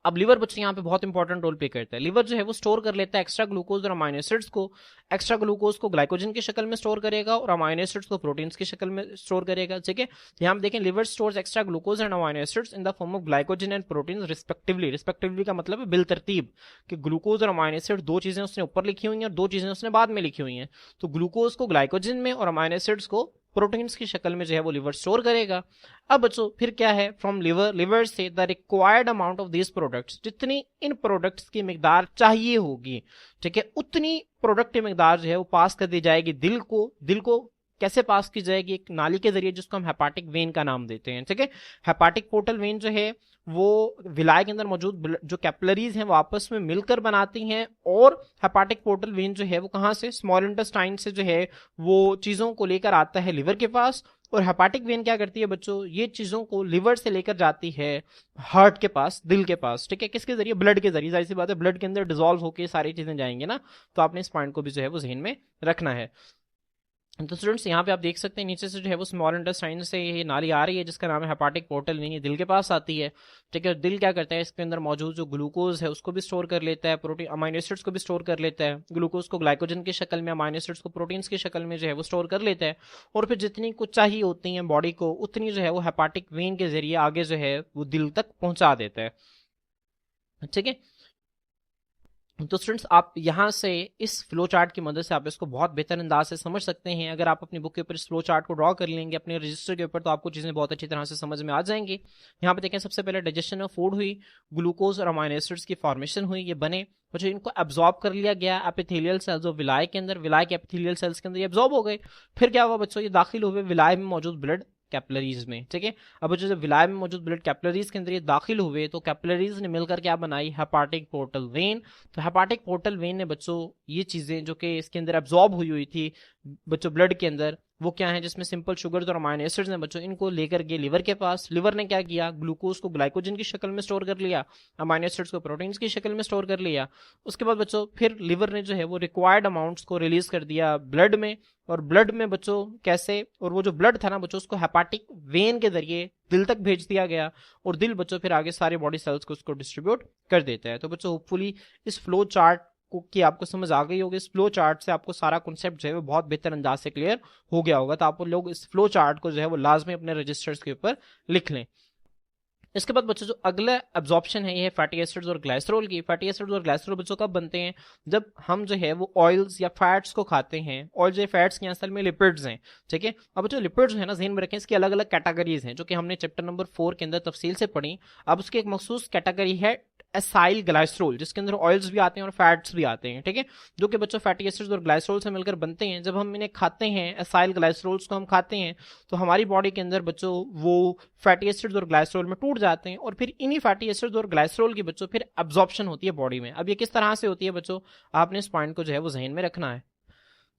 अब लिवर बच्चे यहाँ पे बहुत इंपॉर्टेंट रोल प्ले करता है। लिवर जो है वो स्टोर कर लेता है एक्स्ट्रा ग्लूकोज और अमाइनो एसिड्स को। एक्स्ट्रा ग्लूकोज को ग्लाइकोजन की शक्ल में स्टोर करेगा और अमाइनो एसिड्स को प्रोटीन्स की शक्ल में स्टोर करेगा, ठीक है। यहाँ पे देखें liver stores extra glucose and amino acids in the form of glycogen and proteins respectively. Respectively का मतलब है बिल तरतीब, कि ग्लूकोज और अमाइनो एसिड दो चीजें उसने ऊपर लिखी हुई हैं और दो चीजें उसने बाद में लिखी हुई हैं। तो ग्लूकोज को ग्लाइकोजन में और अमाइनो एसिड्स को प्रोटीन्स की शक्ल में जो है वो लिवर स्टोर करेगा। अब बच्चों फिर क्या है, फ्रॉम लिवर से the required amount of this products, जितनी इन प्रोडक्ट्स की मिकदार चाहिए होगी, ठीक है, उतनी प्रोडक्ट की मिकदार जो है वो पास कर दी जाएगी दिल को कैसे पास की जाएगी, एक नाली के जरिए जिसको हम हेपाटिक वेन का नाम देते हैं, ठीक है। हेपाटिक पोर्टल वेन जो है वो विलाय के अंदर मौजूद जो कैपिलरीज हैं वो आपस में मिलकर बनाती हैं, और हेपाटिक पोर्टल वेन जो है वो कहां से, स्मॉल इंटेस्टाइन से जो है वो चीजों को लेकर आता है लिवर के पास। और हेपाटिक वेन क्या करती है बच्चों, ये चीजों को लिवर से लेकर जाती है हार्ट के पास, दिल के पास, ठीक है। किसके जरिए, ब्लड के जरिए। जाहिर सी बात है ब्लड के अंदर डिसॉल्व होकर सारी चीजें जाएंगी ना, तो आपने इस पॉइंट को भी जो है वो जहन में रखना है। तो स्टूडेंट्स यहाँ पे आप देख सकते हैं नीचे से जो है वो स्मॉल इंटेस्टाइन से ये नाली आ रही है जिसका नाम है हेपाटिक पोर्टल वेन, ये दिल के पास आती है। ठीक है, दिल क्या करता है, इसके अंदर मौजूद जो ग्लूकोज है उसको भी स्टोर कर लेता है, प्रोटीन अमाइनो एसिड्स को भी स्टोर कर लेता है, ग्लूकोज को ग्लाइकोजन की शक्ल में, अमाइनो एसिड्स को प्रोटीन्स की शक्ल में जो है वो स्टोर कर लेता है। और फिर जितनी कुछ चाहिए होती है बॉडी को उतनी जो है वो हेपाटिक वेन के जरिए आगे जो है वो दिल तक पहुंचा देता है। ठीक है, तो स्टूडेंट्स आप यहाँ से इस फ्लो चार्ट की मदद से आप इसको बहुत बेहतर अंदाज से समझ सकते हैं। अगर आप अपनी बुक के ऊपर इस फ्लो चार्ट को ड्रॉ कर लेंगे अपने रजिस्टर के ऊपर तो आपको चीज़ें बहुत अच्छी तरह से समझ में आ जाएंगी। यहाँ पे देखें, सबसे पहले डाइजेशन ऑफ फूड हुई, ग्लूकोज और अमाइनो एसिड्स की फॉर्मेशन हुई, ये बने, जो इनको एब्जॉर्ब कर लिया गया एपिथेलियल सेल्स और विलाय के अंदर, विलाय के एपिथेलियल सेल्स के अंदर ये एब्जॉर्ब हो गए। फिर क्या हुआ बच्चों, ये दाखिल हुए विलाय में मौजूद ब्लड कैपिलरीज में। ठीक है, अब बच्चों जब विलाय में मौजूद ब्लड कैपिलरीज के अंदर ये दाखिल हुए तो कैपिलरीज ने मिलकर क्या बनाई, हेपाटिक पोर्टल वेन। तो हेपाटिक पोर्टल वेन ने बच्चों ये चीजें जो कि इसके अंदर एब्जॉर्ब हुई हुई थी बच्चों ब्लड के अंदर, वो क्या है, जिसमें सिंपल शुगर और अमाइनो एसिड्स ने बच्चों, इनको लेकर गए लिवर के पास। लिवर ने क्या किया, ग्लूकोज को ग्लाइकोजन की शक्ल में स्टोर कर लिया, अमाइनो एसिड्स को प्रोटीन्स की शक्ल में स्टोर कर लिया। उसके बाद बच्चों फिर लिवर ने जो है वो रिक्वायर्ड अमाउंट्स को रिलीज कर दिया ब्लड में। और ब्लड में बच्चों कैसे, और वो जो ब्लड था ना बच्चों उसको हेपाटिक वेन के जरिए दिल तक भेज दिया गया, और दिल बच्चों फिर आगे सारे बॉडी सेल्स को उसको डिस्ट्रीब्यूट कर देता है। तो बच्चों होपफुली इस फ्लो चार्ट की आपको समझ आ गई होगी। इस फ्लो चार्ट से आपको सारा कॉन्सेप्ट जो है वो बहुत बेहतर अंदाज से क्लियर हो गया होगा। तो आप लोग इस फ्लो चार्ट को जो है वो लाजमी अपने रजिस्टर्स के ऊपर लिख लें। इसके बाद बच्चों जो अगला एब्जॉर्प्शन है ये है फैटी एसिड्स और ग्लाइसरॉल की। फैटी एसिड्स और ग्लाइसरॉल बच्चों कब बनते हैं, जब हम जो है वो ऑयल्स या फैट्स को खाते हैं। ऑयल जो फैट्स के असल में लिपिड्स हैं। ठीक है, अब जो लिपिड्स है ना ज़हन में रखें, इसकी अलग अलग कैटेगरीज हैं जो कि हमने चैप्टर नंबर 4 के अंदर तफसील से पढ़ी। अब उसकी एक मखसूस कैटेगरी है एसाइल ग्लाइसरॉल, जिसके अंदर ऑयल्स भी आते हैं और फैट्स भी आते हैं। ठीक है, जो कि बच्चों फैटी एसिड्स और ग्लाइसरॉल से मिलकर बनते हैं। जब हम इन्हें खाते हैं, एसाइल ग्लाइसरॉल्स को हम खाते हैं, तो हमारी बॉडी के अंदर बच्चों वो फैटी एसिड्स और ग्लाइसरॉल में टूट जाते हैं, और फिर इन्हीं फैटी एसिड्स और ग्लाइसरॉल की बच्चों फिर एब्जॉर्प्शन होती है बॉडी में। अब ये किस तरह से होती है बच्चों, आपने इस पॉइंट को जो है वो जहन में रखना है।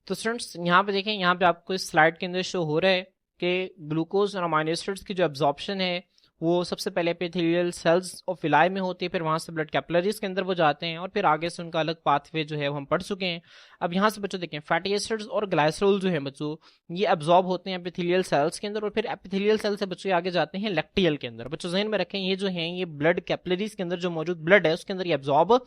तो स्टूडेंट्स यहाँ पे देखें, यहाँ पे आपको इस स्लाइड के अंदर शो हो रहा है कि ग्लूकोज और अमाइनो एसिड्स की जो एब्जॉर्प्शन है वो सबसे पहले एपिथेलियल सेल्स ऑफ विलाई में होती है, फिर वहां से ब्लड कैपिलरीज के अंदर वो जाते हैं, और फिर आगे से उनका अलग पाथवे जो है वो हम पढ़ चुके हैं। अब यहाँ से बच्चों देखें, फैटी एसिड्स और ग्लाइसरॉल जो है बच्चों ये एब्जॉर्ब होते हैं एपिथेलियल सेल्स के अंदर, और फिर एपिथेलियल सेल से बच्चों आगे जाते हैं लैक्टियल के अंदर। बच्चों जहन में रखें, ये जो है ये ब्लड कैपिलरीज के अंदर जो मौजूद ब्लड है उसके अंदर ये एब्जॉर्ब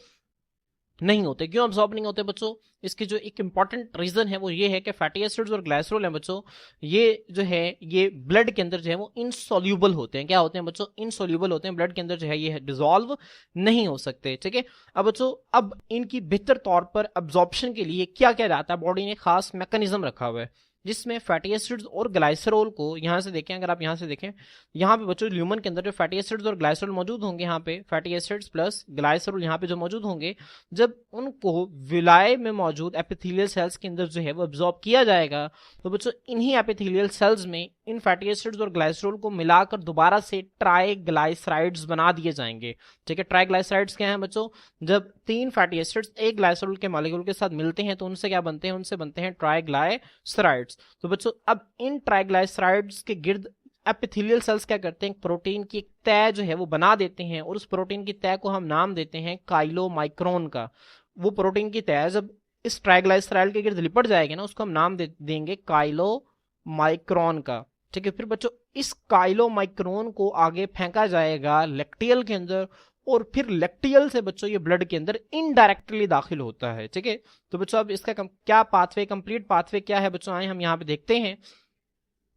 नहीं होते। क्यों अब्सॉर्ब नहीं होते बच्चों, इसकी जो एक इंपॉर्टेंट रीजन है वो ये है कि फैटी एसिड्स और ग्लाइसरॉल है बच्चों, ये जो है ये ब्लड के अंदर जो है वो इनसॉल्यूबल होते हैं। क्या होते हैं बच्चों, इनसॉल्यूबल होते हैं, ब्लड के अंदर जो है ये डिसॉल्व नहीं हो सकते। ठीक है, अब बच्चों अब इनकी बेहतर तौर पर अब्जॉर्प्शन के लिए क्या क्या जाता है, बॉडी ने खास मैकेनिज्म रखा हुआ है जिसमें फैटी एसिड्स और ग्लाइसरॉल को, यहाँ से देखें, अगर आप यहाँ से देखें, यहाँ पे बच्चों ल्यूमन के अंदर जो फैटी एसिड्स और ग्लाइसरॉल मौजूद होंगे, यहाँ पे फैटी एसिड्स प्लस ग्लाइसरॉल यहाँ पे जो मौजूद होंगे, जब उनको विलाय में मौजूद एपिथेलियल सेल्स के अंदर जो है वो एब्जॉर्ब किया जाएगा, तो बच्चों इन्हीं एपिथेलियल सेल्स में इन फैटी एसिड्स और ग्लाइसरॉल को मिलाकर दोबारा से ट्राइग्लाइसराइड्स बना दिए जाएंगे। ठीक है, ट्राइग्लाइसराइड्स क्या है बच्चों, जब 3 फैटी एसिड्स एक ग्लाइसरॉल के मॉलिक्यूल के साथ मिलते हैं तो उनसे क्या बनते हैं, उनसे बनते हैं ट्राइग्लाइसराइड्स। तो बच्चों अब इन ट्राइग्लाइसराइड्स के गिर्द एपिथेलियल सेल्स क्या करते हैं, प्रोटीन की एक तय जो है वो बना देते हैं, और उस प्रोटीन की तय को हम नाम देते हैं काइलोमाइक्रोन का। वो प्रोटीन की तय जब इस ट्राइग्लाइसराइड के गिर्द लिपट जाएगी ना, उसको हम नाम देंगे काइलोमाइक्रोन का। ठीक है, फिर बच्चों इस काइलोमाइक्रोन को आगे फेंका जाएगा लैक्टियल के अंदर, और फिर लैक्टियल से बच्चों ये ब्लड के अंदर इनडायरेक्टली दाखिल होता है। ठीक है, तो बच्चों अब इसका क्या पाथवे, कंप्लीट पाथवे क्या है बच्चों, आए हम यहाँ पे देखते हैं।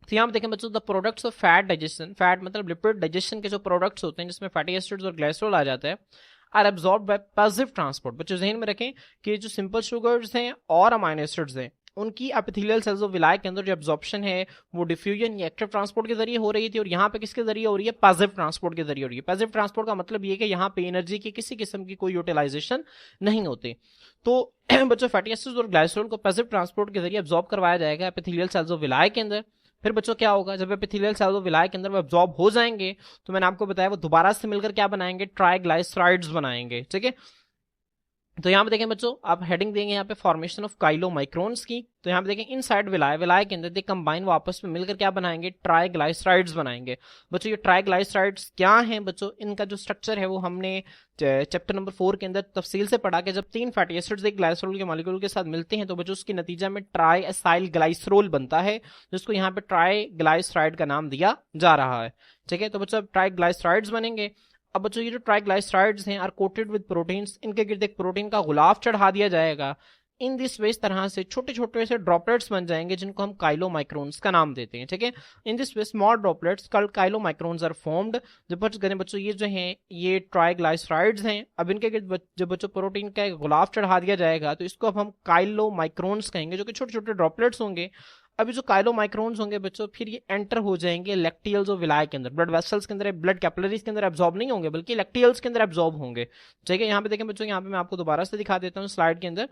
तो यहाँ पे देखें बच्चों, the products of fat digestion, fat मतलब लिपिड डाइजेशन के जो प्रोडक्ट्स होते हैं जिसमें फैटी एसिड्स और ग्लाइसरॉल आ जाता है, are absorb by passive transport. बच्चों ज़हन में रखें कि जो सिंपल शुगर्स हैं और अमाइनो एसिड्स हैं उनकी एपिथेलियल सेल्स ऑफ विलाय के अंदर जो एब्जॉर्प्शन है वो डिफ्यूजन या एक्टिव ट्रांसपोर्ट के जरिए हो रही थी, और यहाँ पे किसके जरिए हो रही है, पैसिव ट्रांसपोर्ट के जरिए हो रही है। पैसिव ट्रांसपोर्ट का मतलब ये कि यहाँ पे एनर्जी की किसी किस्म की कोई यूटिलाइजेशन नहीं होती। तो बच्चों फैटी एसिड्स और ग्लाइसरॉल को पैसिव ट्रांसपोर्ट के जरिए एब्जॉर्ब करवाया जाएगा एपिथेलियल सेल्स ऑफ विलाय के अंदर। फिर बच्चों क्या होगा, जब एपिथेलियल सेल्स ऑफ विलाय के अंदर वो एब्जॉर्ब हो जाएंगे तो मैंने आपको बताया वो दोबारा से मिलकर क्या बनाएंगे, ट्राइग्लाइसराइड्स बनाएंगे। ठीक है, तो यहाँ पे देखें बच्चों, आप हेडिंग देंगे यहाँ पे फॉर्मेशन ऑफ काइलोमाइक्रोन्स की। तो यहाँ पे देखें इनसाइड विलाय, विलाय के अंदर कंबाइन वो आपस में मिलकर क्या बनाएंगे, ट्राइग्लाइसराइड्स बनाएंगे। बच्चों ये ट्राइग्लाइसराइड्स क्या हैं बच्चों, इनका जो स्ट्रक्चर है वो हमने चैप्टर नंबर 4 के अंदर तफसील से पढ़ा कि जब 3 फैटी एसिड्स एक ग्लाइसरोल के मॉलिक्यूल के साथ मिलते हैं तो बच्चों उसके नतीजा में ट्राई एसाइल ग्लाइसरोल बनता है, जिसको यहाँ पे ट्राइग्लाइसराइड का नाम दिया जा रहा है। ठीक है, तो बच्चों ट्राइग्लाइसराइड्स बनेंगे। अब बच्चों ये जो ट्राइग्लाइसराइड्स हैं आर कोटेड विद प्रोटीन्स, इनके गिर्द एक प्रोटीन का गुलाफ चढ़ा दिया जाएगा। इन दिस वे, इस तरह से छोटे छोटे से ड्रॉपलेट्स बन जाएंगे जिनको हम काइलोमाइक्रोन्स का नाम देते हैं। ठीक है, in this way small droplets called chylomicrons are formed. जब बच्चों ये जो हैं ये ट्राइग्लाइसराइड्स हैं, अब इनके गिर्द जब बच्चों प्रोटीन का एक गुलाफ चढ़ा दिया जाएगा तो इसको अब हम काइलोमाइक्रोन्स कहेंगे, जो कि छोटे छोटे ड्रॉपलेट्स होंगे। अभी जो काइलोमाइक्रोन्स होंगे बच्चों, फिर ये एंटर हो जाएंगे लैक्टियल्स और विलाय के अंदर, ब्लड वेसल्स के अंदर, ब्लड कैपिलरीज के अंदर एब्जॉर्ब नहीं होंगे बल्कि लैक्टियल्स के अंदर एब्जॉर्ब होंगे। ठीक है, यहाँ पे देखें बच्चों, यहाँ पे मैं आपको दोबारा से दिखा देता हूँ स्लाइड के अंदर।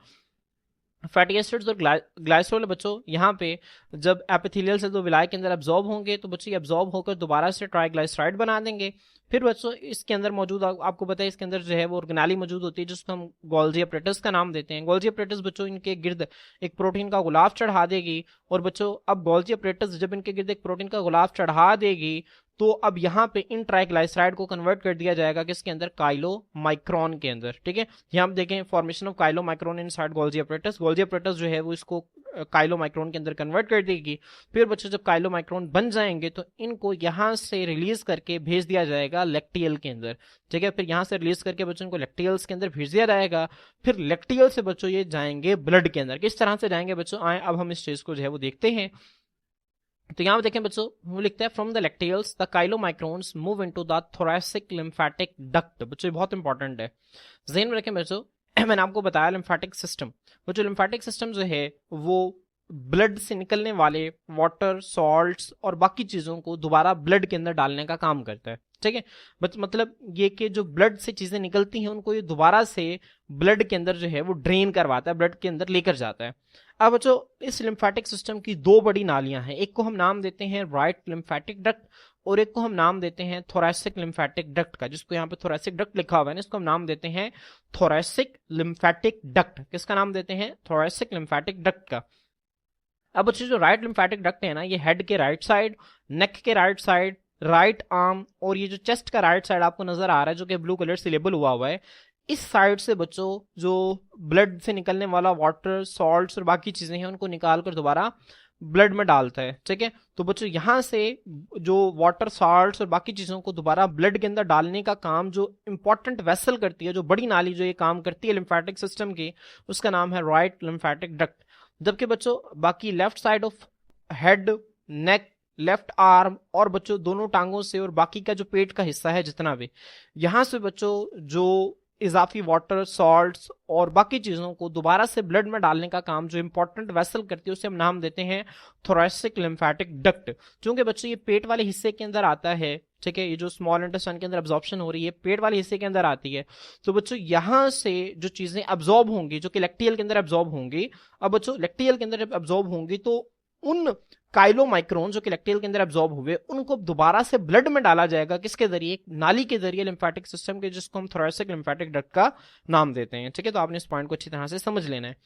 फैटी एसिड्स और ग्लाइसरोल बच्चों यहाँ पे जब एपिथेलियल से तो विलाय के अंदर एब्जॉर्ब होंगे तो बच्चों ये एब्जॉर्ब होकर दोबारा से ट्राइग्लाइसराइड बना देंगे। फिर बच्चों इसके अंदर मौजूद, आपको पता है इसके अंदर जो है वो ऑर्गेनाली मौजूद होती है जिसको हम गोल्जी अपरेटस का नाम देते हैं। गोल्जी अपरेटस बच्चों इनके गिर्द एक प्रोटीन का गुलाफ चढ़ा देगी। और बच्चों अब गोल्जी अपरेटस जब इनके गिर्द एक प्रोटीन का गुलाफ चढ़ा देगी तो अब यहाँ पे इन ट्राइग्लाइसराइड को कन्वर्ट कर दिया जाएगा किसके अंदर, काइलोमाइक्रोन के अंदर। ठीक है, यहाँ पे देखें formation of chylomicron inside Golgi apparatus. Golgi apparatus जो है वो इसको काइलोमाइक्रोन के अंदर कन्वर्ट कर देगी। फिर बच्चों जब काइलोमाइक्रोन बन जाएंगे तो इनको यहाँ से रिलीज करके भेज दिया जाएगा लैक्टियल के अंदर। ठीक है, फिर यहाँ से रिलीज करके बच्चों इनको लैक्टियल्स के अंदर भेज दिया जाएगा। फिर लैक्टियल से बच्चों ये जाएंगे ब्लड के अंदर। किस तरह से जाएंगे बच्चों, आए अब हम इस चीज को जो है वो देखते हैं। तो यहाँ पे देखें बच्चों, वो लिखता है from the lacteals the chylomicrons move into the thoracic lymphatic duct. बच्चों बहुत इंपॉर्टेंट है, ज़हन में रखें बच्चों। मैंने आपको बताया लिम्फेटिक सिस्टम, वो जो लिम्फेटिक सिस्टम जो है वो ब्लड से निकलने वाले वाटर, सॉल्ट्स और बाकी चीजों को दोबारा ब्लड के अंदर डालने का काम करता है। ठीक है, मतलब ये कि जो ब्लड से चीजें निकलती हैं उनको ये दोबारा से ब्लड के अंदर जो है वो ड्रेन करवाता है, ब्लड के अंदर लेकर जाता है। अब बच्चों इस लिम्फेटिक सिस्टम की दो बड़ी नालियां हैं, एक को हम नाम देते हैं राइट लिम्फेटिक डक्ट और एक को हम नाम देते हैं थोरैसिक लिम्फेटिक डक्ट का, जिसको यहाँ पे थोरैसिक डक्ट लिखा हुआ है ना, इसको हम नाम देते हैं थोरैसिक लिम्फेटिक डक्ट। किसका नाम देते हैं, थोरैसिक लिम्फेटिक डक्ट का। अब बच्चों जो राइट लिम्फेटिक डक्ट है ना, ये हेड के राइट साइड, नेक के राइट साइड, राइट आर्म और ये जो चेस्ट का राइट साइड आपको नजर आ रहा है जो कि ब्लू कलर से लेबल हुआ है, इस साइड से बच्चों जो ब्लड से निकलने वाला वाटर, सॉल्ट्स और बाकी चीजें हैं उनको निकाल कर दोबारा ब्लड में डालता है। ठीक है, तो बच्चों यहां से जो वाटर, सॉल्ट्स और बाकी चीजों को दोबारा ब्लड के अंदर डालने का काम जो इंपॉर्टेंट वेसल करती है, जो बड़ी नाली जो ये काम करती है लिम्फेटिक सिस्टम की, उसका नाम है राइट लिम्फेटिक डक्ट। जबकि बच्चों बाकी left side of head, neck, left arm और बच्चों दोनों टांगों से और बाकी का जो पेट का हिस्सा है जितना भी, यहां से बच्चों जो इजाफी वाटर, सॉल्ट्स और बाकी चीजों को दोबारा से ब्लड में डालने का काम जो इंपॉर्टेंट वेसल करती है उसे हम नाम देते हैं थोरैसिक लिम्फेटिक डक्ट। क्योंकि बच्चों ये पेट वाले हिस्से के अंदर आता है। ठीक है, ये जो स्मॉल इंटेस्टाइन के अंदर एब्जॉर्प्शन हो रही है पेट वाले हिस्से के अंदर आती है, तो बच्चों यहां से जो चीजें एब्जॉर्ब होंगी जो कि लैक्टियल के अंदर एब्जॉर्ब होंगी, अब बच्चों लैक्टियल के अंदर जब एब्जॉर्ब होंगी तो उन काइलोमाइक्रोन जो कि लैक्टियल के अंदर एब्जॉर्ब हुए उनको दोबारा से ब्लड में डाला जाएगा, किसके जरिए, एक नाली के जरिए लिम्फेटिक सिस्टम के, जिसको हम थोरैसिक लिम्फेटिक डक्ट का नाम देते हैं। ठीक है, तो आपने इस पॉइंट को अच्छी तरह से समझ लेना है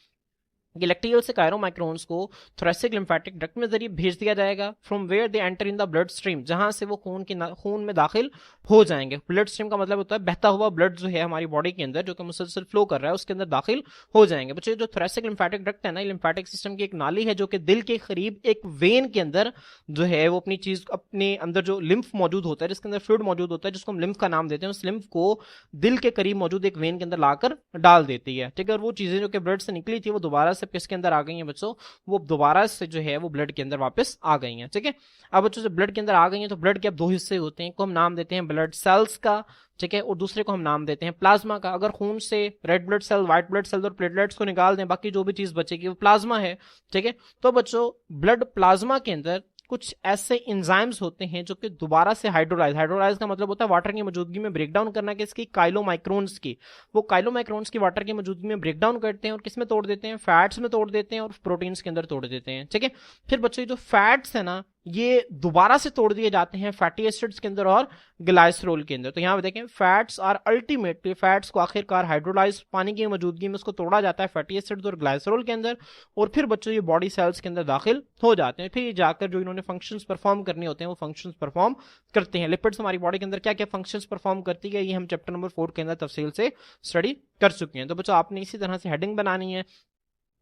कि लैक्टियल से काइलोमाइक्रोन्स को थोरैसिक लिम्फेटिक डक्ट में जरिए भेज दिया जाएगा, from where they enter in the blood stream, जहां से वो खून में दाखिल हो जाएंगे। ब्लड स्ट्रीम का मतलब होता है बहता हुआ ब्लड जो है हमारी बॉडी के अंदर जो कि मुसलसल फ्लो कर रहा है उसके अंदर दाखिल हो जाएंगे। बच्चों जो थोरैसिक लिम्फेटिक डक्ट है ना, लिम्फेटिक सिस्टम की एक नाली है जो कि दिल के करीब एक वेन के अंदर जो है वो अपनी चीज, अपने अंदर जो लिम्फ मौजूद होता है, जिसके अंदर फ्लूइड मौजूद होता है जिसको हम लिम्फ का नाम देते हैं, उस लिम्फ को दिल के करीब मौजूद एक वेन के अंदर लाकर डाल देती है। ठीक है, और वो चीजें जो कि ब्लड से निकली थी वो दोबारा से किसके अंदर आ गई बच्चों, वो दोबारा से जो है वो ब्लड के अंदर वापस आ गई हैं। ठीक है, अब बच्चों जब ब्लड के अंदर आ गई हैं तो ब्लड के अब दो हिस्से होते हैं, को हम नाम देते हैं ब्लड सेल्स का, ठीक है, और दूसरे को हम नाम देते हैं प्लाज्मा का। अगर खून से red blood cell, white blood cell और प्लेटलेट्स को निकाल दें, बाकी जो भी चीज बचेगी वो प्लाज्मा है। ठीक है, तो बच्चों ब्लड प्लाज्मा के अंदर कुछ ऐसे एंजाइम्स होते हैं जो कि दोबारा से हाइड्रोलाइज का मतलब होता है वाटर की मौजूदगी में ब्रेक डाउन करना, किसकी, काइलोमाइक्रोन्स की। वो काइलोमाइक्रोन्स की वाटर की मौजूदगी में ब्रेक डाउन करते हैं और किस में तोड़ देते हैं, फैट्स में तोड़ देते हैं और प्रोटीन्स के अंदर तोड़ देते हैं। ठीक है, फिर बच्चों जो फैट्स है ना ये दोबारा से तोड़ दिए जाते हैं फैटी एसिड्स के अंदर और ग्लाइसरोल के अंदर। तो यहाँ पे देखें फैट्स आर अल्टीमेटली, फैट्स को आखिरकार हाइड्रोलाइज पानी की मौजूदगी में उसको तोड़ा जाता है फैटी एसिड्स और ग्लाइसरोल के अंदर, और फिर बच्चों ये बॉडी सेल्स के अंदर दाखिल हो जाते हैं। फिर ये जाकर जो इन्होंने फंक्शंस परफॉर्म करने होते हैं वो फंक्शंस परफॉर्म करते हैं। लिपिड्स हमारी बॉडी के अंदर क्या क्या फंक्शंस परफॉर्म करती है ये हम चैप्टर नंबर 4 के अंदर तफसील से स्टडी कर चुके हैं। तो बच्चों आपने इसी तरह से हेडिंग बनानी है,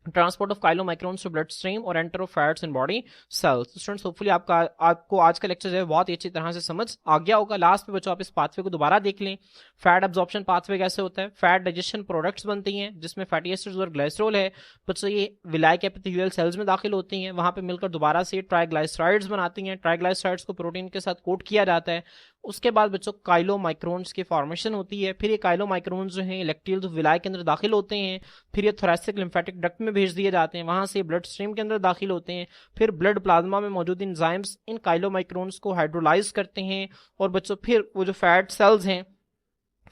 transport of chylomicrons to bloodstream और enter of fats in body cells. Students hopefully आपको आज का लेक्चर जो है बहुत ही अच्छी तरह से समझ आ गया होगा। लास्ट में बच्चों आप इस पाथवे को दोबारा देख लें। फैट एब्जॉर्प्शन पाथवे कैसे होता है, फैट डाइजेशन प्रोडक्ट्स बनती हैं जिसमें फैटी एसिड्स और ग्लाइसरोल है। बच्चों ये विलायक एपिथेलियल सेल्स में दाखिल होती हैं, वहां पे मिलकर दोबारा से ट्राइग्लाइसराइड्स बनाती हैं। ट्राइग्लाइसराइड्स को प्रोटीन के साथ कोट किया जाता है। उसके बाद बच्चों काइलोमाइक्रोन्स की फॉर्मेशन होती है। फिर ये काइलोमाइक्रोन्स जो हैं इलेक्ट्रियल विलायक के अंदर दाखिल होते हैं। फिर ये थोरेसिक लिम्फेटिक डक्ट में भेज दिए जाते हैं, वहां से ब्लड स्ट्रीम के अंदर दाखिल होते हैं। फिर ब्लड प्लाज्मा में मौजूद एंजाइम्स इन काइलोमाइक्रोन्स को हाइड्रोलाइज करते हैं, और बच्चों फिर वो जो फैट सेल्स हैं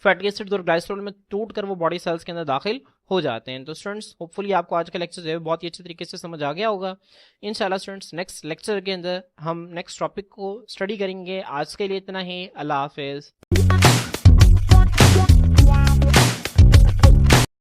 फैटी एसिड्स और ग्लाइसरोल में टूट कर वो बॉडी सेल्स के अंदर दाखिल हो जाते हैं। तो स्टूडेंट्स होपफुली आपको आज का लेक्चर जो है बहुत ही अच्छे तरीके से समझ आ गया होगा। इंशाल्लाह स्टूडेंट्स नेक्स्ट लेक्चर के अंदर हम नेक्स्ट टॉपिक को स्टडी करेंगे। आज के लिए इतना ही, अल्लाह हाफिज।